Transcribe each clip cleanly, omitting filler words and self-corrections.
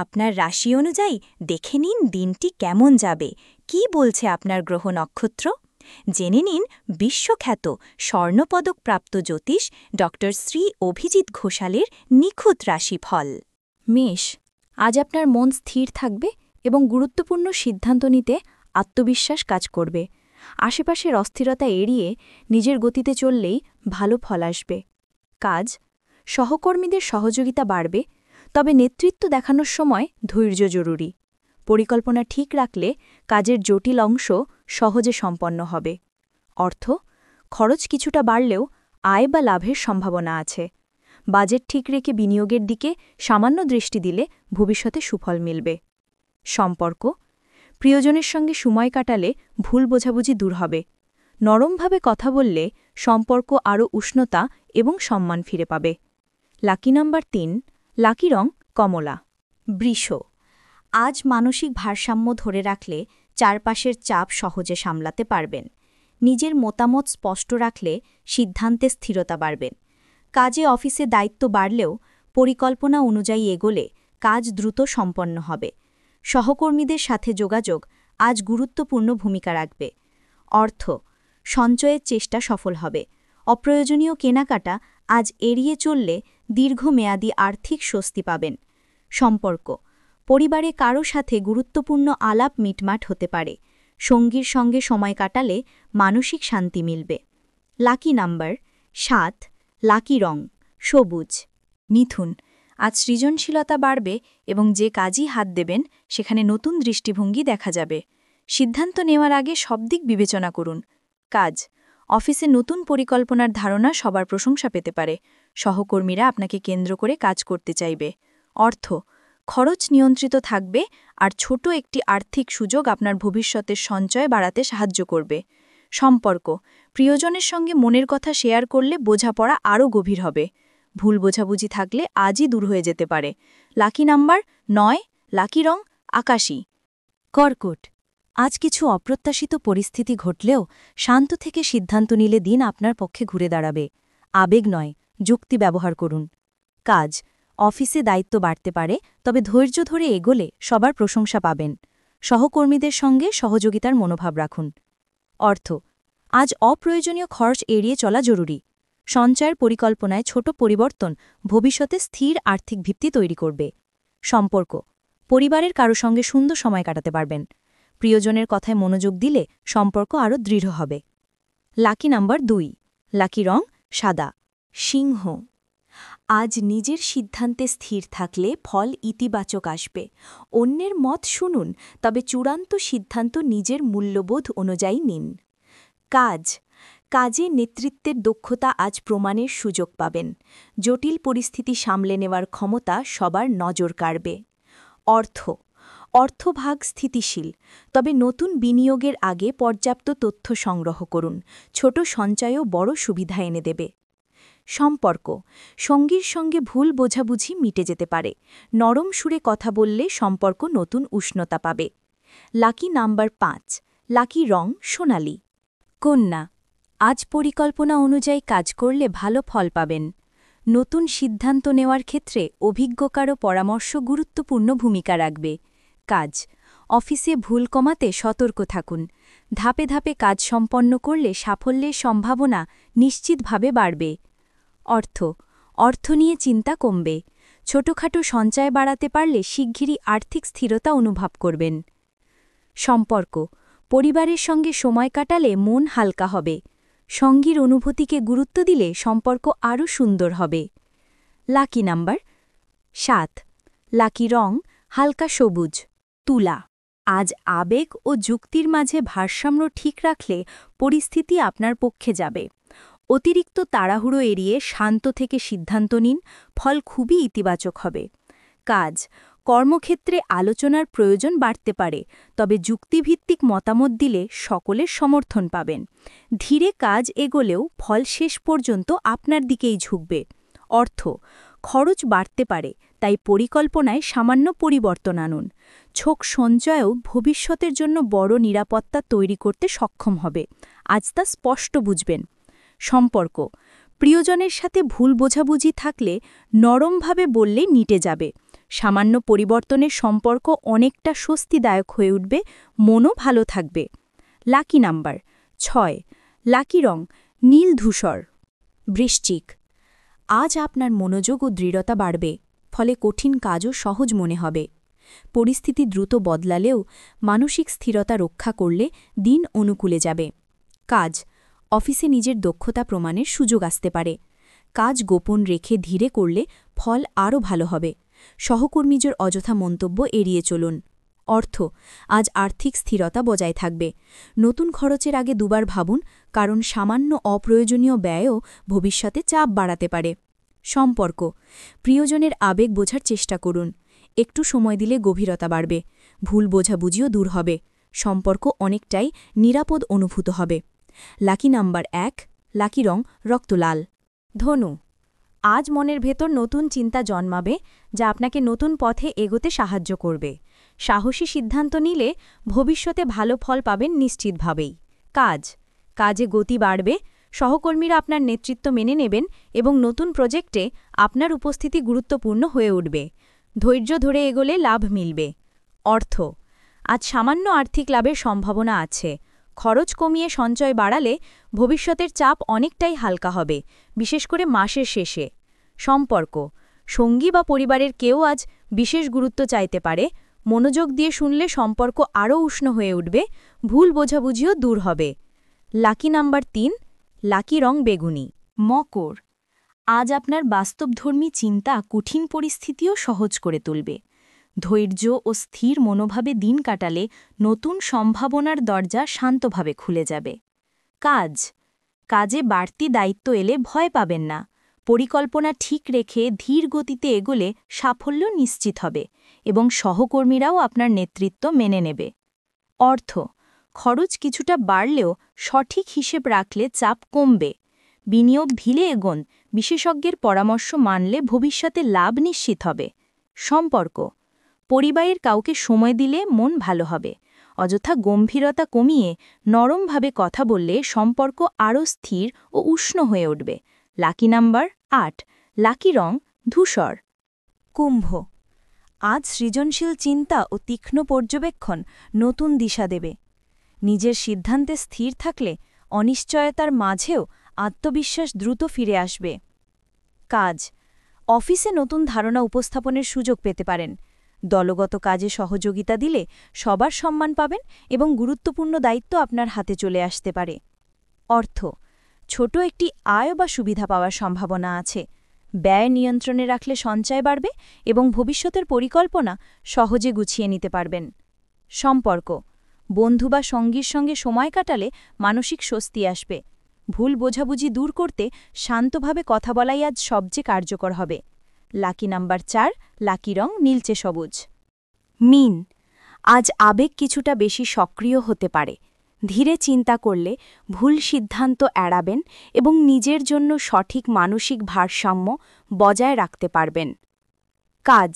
আপনার রাশি অনুযায়ী দেখে নিন দিনটি কেমন যাবে, কি বলছে আপনার গ্রহ নক্ষত্র। জেনে নিন বিশ্বখ্যাত স্বর্ণপদকপ্রাপ্ত জ্যোতিষ ডক্টর শ্রী অভিজিৎ ঘোষালের নিখুঁত রাশিফল। মেষ, আজ আপনার মন স্থির থাকবে এবং গুরুত্বপূর্ণ সিদ্ধান্ত নিতে আত্মবিশ্বাস কাজ করবে। আশেপাশের অস্থিরতা এড়িয়ে নিজের গতিতে চললেই ভালো ফল আসবে। কাজ, সহকর্মীদের সহযোগিতা বাড়বে, তবে নেতৃত্ব দেখানোর সময় ধৈর্য জরুরি। পরিকল্পনা ঠিক রাখলে কাজের জটিল অংশ সহজে সম্পন্ন হবে। অর্থ, খরচ কিছুটা বাড়লেও আয় বা লাভের সম্ভাবনা আছে। বাজেট ঠিক রেখে বিনিয়োগের দিকে সামান্য দৃষ্টি দিলে ভবিষ্যতে সুফল মিলবে। সম্পর্ক, প্রিয়জনের সঙ্গে সময় কাটালে ভুল বোঝাবুঝি দূর হবে। নরমভাবে কথা বললে সম্পর্ক আরও উষ্ণতা এবং সম্মান ফিরে পাবে। লাকি নাম্বার ৩, লাকি রং কমলা। বৃষ, আজ মানসিক ভারসাম্য ধরে রাখলে চারপাশের চাপ সহজে সামলাতে পারবেন। নিজের মতামত স্পষ্ট রাখলে সিদ্ধান্তে স্থিরতা বাড়বেন। কাজে অফিসে দায়িত্ব বাড়লেও পরিকল্পনা অনুযায়ী এগোলে কাজ দ্রুত সম্পন্ন হবে। সহকর্মীদের সাথে যোগাযোগ আজ গুরুত্বপূর্ণ ভূমিকা রাখবে। অর্থ, সঞ্চয়ের চেষ্টা সফল হবে। অপ্রয়োজনীয় কেনাকাটা আজ এড়িয়ে চললে দীর্ঘমেয়াদী আর্থিক স্বস্তি পাবেন। সম্পর্ক, পরিবারে কারো সাথে গুরুত্বপূর্ণ আলাপ মিটমাট হতে পারে। সঙ্গীর সঙ্গে সময় কাটালে মানসিক শান্তি মিলবে। লাকি নাম্বার ৭, লাকি রং সবুজ। মিথুন, আজ সৃজনশীলতা বাড়বে এবং যে কাজই হাত দেবেন সেখানে নতুন দৃষ্টিভঙ্গি দেখা যাবে। সিদ্ধান্ত নেওয়ার আগে সব দিক বিবেচনা করুন। কাজ, অফিসে নতুন পরিকল্পনার ধারণা সবার প্রশংসা পেতে পারে। সহকর্মীরা আপনাকে কেন্দ্র করে কাজ করতে চাইবে। অর্থ, খরচ নিয়ন্ত্রিত থাকবে আর ছোট একটি আর্থিক সুযোগ আপনার ভবিষ্যতের সঞ্চয় বাড়াতে সাহায্য করবে। সম্পর্ক, প্রিয়জনের সঙ্গে মনের কথা শেয়ার করলে বোঝাপড়া আরও গভীর হবে। ভুল বোঝাবুঝি থাকলে আজই দূর হয়ে যেতে পারে। লাকি নাম্বার ৯, লাকি রং আকাশী। কর্কট, আজ কিছু অপ্রত্যাশিত পরিস্থিতি ঘটলেও শান্ত থেকে সিদ্ধান্ত নিলে দিন আপনার পক্ষে ঘুরে দাঁড়াবে। আবেগ নয়, যুক্তি ব্যবহার করুন। কাজ, অফিসে দায়িত্ব বাড়তে পারে, তবে ধৈর্য ধরে এগোলে সবার প্রশংসা পাবেন। সহকর্মীদের সঙ্গে সহযোগিতার মনোভাব রাখুন। অর্থ, আজ অপ্রয়োজনীয় খরচ এড়িয়ে চলা জরুরি। সঞ্চয়ের পরিকল্পনায় ছোট পরিবর্তন ভবিষ্যতে স্থির আর্থিক ভিত্তি তৈরি করবে। সম্পর্ক, পরিবারের কারো সঙ্গে সুন্দর সময় কাটাতে পারবেন। প্রিয়জনের কথায় মনোযোগ দিলে সম্পর্ক আরও দৃঢ় হবে। লাকি নাম্বার ২, লাকি রং সাদা। সিংহ, আজ নিজের সিদ্ধান্তে স্থির থাকলে ফল ইতিবাচক আসবে। অন্যের মত শুনুন, তবে চূড়ান্ত সিদ্ধান্ত নিজের মূল্যবোধ অনুযায়ী নিন। কাজ, কাজে নেতৃত্বের দক্ষতা আজ প্রমাণের সুযোগ পাবেন। জটিল পরিস্থিতি সামলে নেওয়ার ক্ষমতা সবার নজর কাড়বে। অর্থভাগ স্থিতিশীল, তবে নতুন বিনিয়োগের আগে পর্যাপ্ত তথ্য সংগ্রহ করুন। ছোট সঞ্চয়ও বড় সুবিধা এনে দেবে। সম্পর্ক, সঙ্গীর সঙ্গে ভুল বোঝাবুঝি মিটে যেতে পারে। নরম সুরে কথা বললে সম্পর্ক নতুন উষ্ণতা পাবে। লাকি নাম্বার ৫, লাকি রং সোনালি। কন্যা, আজ পরিকল্পনা অনুযায়ী কাজ করলে ভালো ফল পাবেন। নতুন সিদ্ধান্ত নেওয়ার ক্ষেত্রে অভিজ্ঞ কারো পরামর্শ গুরুত্বপূর্ণ ভূমিকা রাখবে। কাজ, অফিসে ভুল কমাতে সতর্ক থাকুন। ধাপে ধাপে কাজ সম্পন্ন করলে সাফল্যের সম্ভাবনা নিশ্চিতভাবে বাড়বে। অর্থ নিয়ে চিন্তা কমবে। ছোটখাটো সঞ্চয় বাড়াতে পারলে শিগগিরই আর্থিক স্থিরতা অনুভব করবেন। সম্পর্ক, পরিবারের সঙ্গে সময় কাটালে মন হালকা হবে। সঙ্গীর অনুভূতিকে গুরুত্ব দিলে সম্পর্ক আরও সুন্দর হবে। লাকি নাম্বার ৭, লাকি রং হালকা সবুজ। তুলা, আজ আবেগ ও যুক্তির মাঝে ভারসাম্য ঠিক রাখলে পরিস্থিতি আপনার পক্ষে যাবে। অতিরিক্ত তাড়াহুড়ো এড়িয়ে শান্ত থেকে সিদ্ধান্ত নিন, ফল খুবই ইতিবাচক হবে। কাজ, কর্মক্ষেত্রে আলোচনার প্রয়োজন বাড়তে পারে, তবে যুক্তিভিত্তিক মতামত দিলে সকলের সমর্থন পাবেন। ধীরে কাজ এগোলেও ফল শেষ পর্যন্ত আপনার দিকেই ঝুঁকবে। খরচ বাড়তে পারে, তাই পরিকল্পনায় সামান্য পরিবর্তন আনুন। ছোট সঞ্চয়ও ভবিষ্যতের জন্য বড় নিরাপত্তা তৈরি করতে সক্ষম হবে। আজ তা স্পষ্ট বুঝবেন। সম্পর্ক, প্রিয়জনের সাথে ভুল বোঝাবুঝি থাকলে নরমভাবে বললে মিটে যাবে। সামান্য পরিবর্তনের সম্পর্ক অনেকটা স্বস্তিদায়ক হয়ে উঠবে, মনও ভালো থাকবে। লাকি নাম্বার 6, লাকি রং নীল ধূসর। বৃশ্চিক, আজ আপনার মনোযোগ ও দৃঢ়তা বাড়বে, ফলে কঠিন কাজও সহজ মনে হবে। পরিস্থিতি দ্রুত বদলালেও মানসিক স্থিরতা রক্ষা করলে দিন অনুকূলে যাবে। কাজ, অফিসে নিজের দক্ষতা প্রমাণের সুযোগ আসতে পারে। কাজ গোপন রেখে ধীরে করলে ফল আরও ভালো হবে। সহকর্মীদের অযথা মন্তব্য এড়িয়ে চলুন। অর্থ, আজ আর্থিক স্থিরতা বজায় থাকবে। নতুন খরচের আগে দুবার ভাবুন, কারণ সামান্য অপ্রয়োজনীয় ব্যয়ও ভবিষ্যতে চাপ বাড়াতে পারে। সম্পর্ক, প্রিয়জনের আবেগ বোঝার চেষ্টা করুন। একটু সময় দিলে গভীরতা বাড়বে, ভুল বোঝাবুঝিও দূর হবে, সম্পর্ক অনেকটাই নিরাপদ অনুভূত হবে। লাকি নাম্বার 1, লাকি রং রক্তলাল। ধনু, আজ মনের ভেতর নতুন চিন্তা জন্মাবে, যা আপনাকে নতুন পথে এগোতে সাহায্য করবে। সাহসী সিদ্ধান্ত নিলে ভবিষ্যতে ভালো ফল পাবেন নিশ্চিতভাবেই। কাজ, কাজে গতি বাড়বে, সহকর্মীরা আপনার নেতৃত্ব মেনে নেবেন এবং নতুন প্রজেক্টে আপনার উপস্থিতি গুরুত্বপূর্ণ হয়ে উঠবে। ধৈর্য ধরে এগোলে লাভ মিলবে। অর্থ, আজ সামান্য আর্থিক লাভের সম্ভাবনা আছে। খরচ কমিয়ে সঞ্চয় বাড়ালে ভবিষ্যতের চাপ অনেকটাই হালকা হবে, বিশেষ করে মাসের শেষে। সম্পর্ক, সঙ্গী বা পরিবারের কেউ আজ বিশেষ গুরুত্ব চাইতে পারে। মনোযোগ দিয়ে শুনলে সম্পর্ক আরও উষ্ণ হয়ে উঠবে, ভুল বোঝাবুঝিও দূর হবে। লাকি নাম্বার 3, লাকি রং বেগুনি। মকর, আজ আপনার বাস্তবধর্মী চিন্তা কঠিন পরিস্থিতিও সহজ করে তুলবে। ধৈর্য ও স্থির মনোভাবে দিন কাটালে নতুন সম্ভাবনার দরজা শান্তভাবে খুলে যাবে। কাজ, কাজে বাড়তি দায়িত্ব এলে ভয় পাবেন না। পরিকল্পনা ঠিক রেখে ধীর গতিতে এগোলে সাফল্য নিশ্চিত হবে এবং সহকর্মীরাও আপনার নেতৃত্ব মেনে নেবে। অর্থ, খরচ কিছুটা বাড়লেও সঠিক হিসেব রাখলে চাপ কমবে। বিনিয়োগ ঢিলে এগোন, বিশেষজ্ঞের পরামর্শ মানলে ভবিষ্যতে লাভ নিশ্চিত হবে। সম্পর্ক, পরিবারের কাউকে সময় দিলে মন ভালো হবে। অযথা গম্ভীরতা কমিয়ে নরমভাবে কথা বললে সম্পর্ক আরও স্থির ও উষ্ণ হয়ে উঠবে। লাকি নাম্বার 8, লাকি রং ধূসর। কুম্ভ, আজ সৃজনশীল চিন্তা ও তীক্ষ্ণ পর্যবেক্ষণ নতুন দিশা দেবে। নিজের সিদ্ধান্তে স্থির থাকলে অনিশ্চয়তার মাঝেও আত্মবিশ্বাস দ্রুত ফিরে আসবে। কাজ, অফিসে নতুন ধারণা উপস্থাপনের সুযোগ পেতে পারেন। দলগত কাজে সহযোগিতা দিলে সবার সম্মান পাবেন এবং গুরুত্বপূর্ণ দায়িত্ব আপনার হাতে চলে আসতে পারে। অর্থ, ছোট একটি আয় বা সুবিধা পাওয়ার সম্ভাবনা আছে। ব্যয় নিয়ন্ত্রণে রাখলে সঞ্চয় বাড়বে এবং ভবিষ্যতের পরিকল্পনা সহজে গুছিয়ে নিতে পারবেন। সম্পর্ক, বন্ধু বা সঙ্গীর সঙ্গে সময় কাটালে মানসিক স্বস্তি আসবে। ভুল বোঝাবুঝি দূর করতে শান্তভাবে কথা বলাই আজ সবচেয়ে কার্যকর হবে। লাকি নাম্বার 4, লাকি রং নীলচে সবুজ। মীন, আজ আবেগ কিছুটা বেশি সক্রিয় হতে পারে। ধীরে চিন্তা করলে ভুল সিদ্ধান্ত এড়াবেন এবং নিজের জন্য সঠিক মানসিক ভারসাম্য বজায় রাখতে পারবেন। কাজ,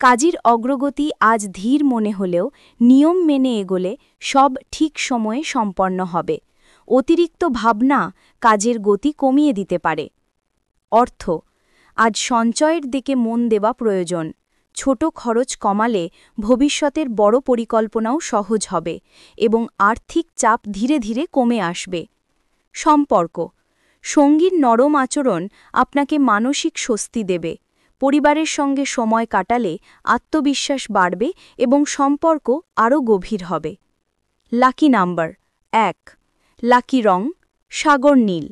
কাজের অগ্রগতি আজ ধীর মনে হলেও নিয়ম মেনে এগোলে সব ঠিক সময়ে সম্পন্ন হবে। অতিরিক্ত ভাবনা কাজের গতি কমিয়ে দিতে পারে। অর্থ, আজ সঞ্চয়ের দিকে মন দেওয়া প্রয়োজন। ছোট খরচ কমালে ভবিষ্যতের বড় পরিকল্পনাও সহজ হবে এবং আর্থিক চাপ ধীরে ধীরে কমে আসবে। সম্পর্ক, সঙ্গীর নরম আচরণ আপনাকে মানসিক স্বস্তি দেবে। পরিবারের সঙ্গে সময় কাটালে আত্মবিশ্বাস বাড়বে এবং সম্পর্ক আরও গভীর হবে। লাকি নাম্বার 1, লাকি রং সাগর নীল।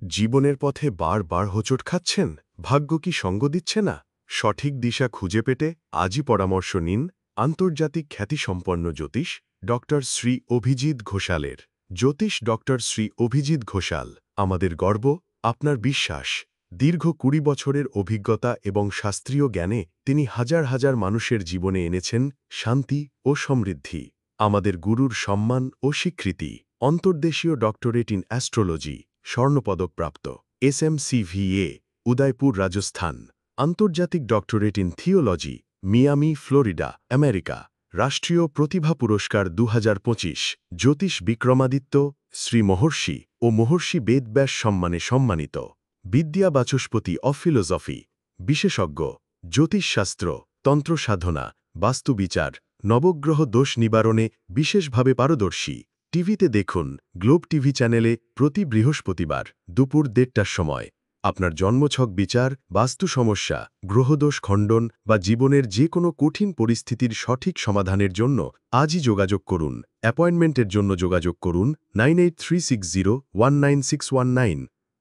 জীবনের পথে বারবার হোঁচট খাচ্ছেন, ভাগ্য কি সঙ্গ দিচ্ছে না? সঠিক দিশা খুঁজে পেতে আজই পরামর্শ নিন আন্তর্জাতিক খ্যাতিসম্পন্ন জ্যোতিষ ডক্টর শ্রী অভিজিৎ ঘোষালের। জ্যোতিষ ডক্টর শ্রী অভিজিৎ ঘোষাল আমাদের গর্ব, আপনার বিশ্বাস। দীর্ঘ 20 বছরের অভিজ্ঞতা এবং শাস্ত্রীয় জ্ঞানে তিনি হাজার হাজার মানুষের জীবনে এনেছেন শান্তি ও সমৃদ্ধি। আমাদের গুরুর সম্মান ও স্বীকৃতি। অন্তর্দেশীয় ডক্টরেট ইন অ্যাস্ট্রোলজি, স্বর্ণপদকপ্রাপ্ত, SMCVA, উদয়পুর, রাজস্থান। আন্তর্জাতিক doctorate in theology, Miami, Florida, America. রাষ্ট্রীয় প্রতিভা পুরস্কার 2025, জ্যোতিষ বিক্রমাদিত্য, শ্রী মহর্ষি ও মহর্ষি বেদব্যাস সম্মানে সম্মানিত। বিদ্যা বাচস্পতি অফ ফিলোসফি, বিশেষজ্ঞ, জ্যোতিষশাস্ত্র তন্ত্র সাধনা বাস্তুবিচার নবগ্রহ দোষ নিবারণে বিশেষভাবে পারদর্শী টিভিতে দেখুন গ্লোব টিভি চ্যানেলে প্রতি বৃহস্পতিবার দুপুর 1:30টার সময় আপনার জন্মছক বিচার বাস্তু সমস্যা গ্রহদোষ খণ্ডন বা জীবনের যে কোনো কঠিন পরিস্থিতির সঠিক সমাধানের জন্য আজই যোগাযোগ করুন অ্যাপয়েন্টমেন্টের জন্য যোগাযোগ করুন 9836019619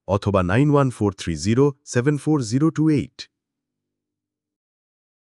অথবা 9143074028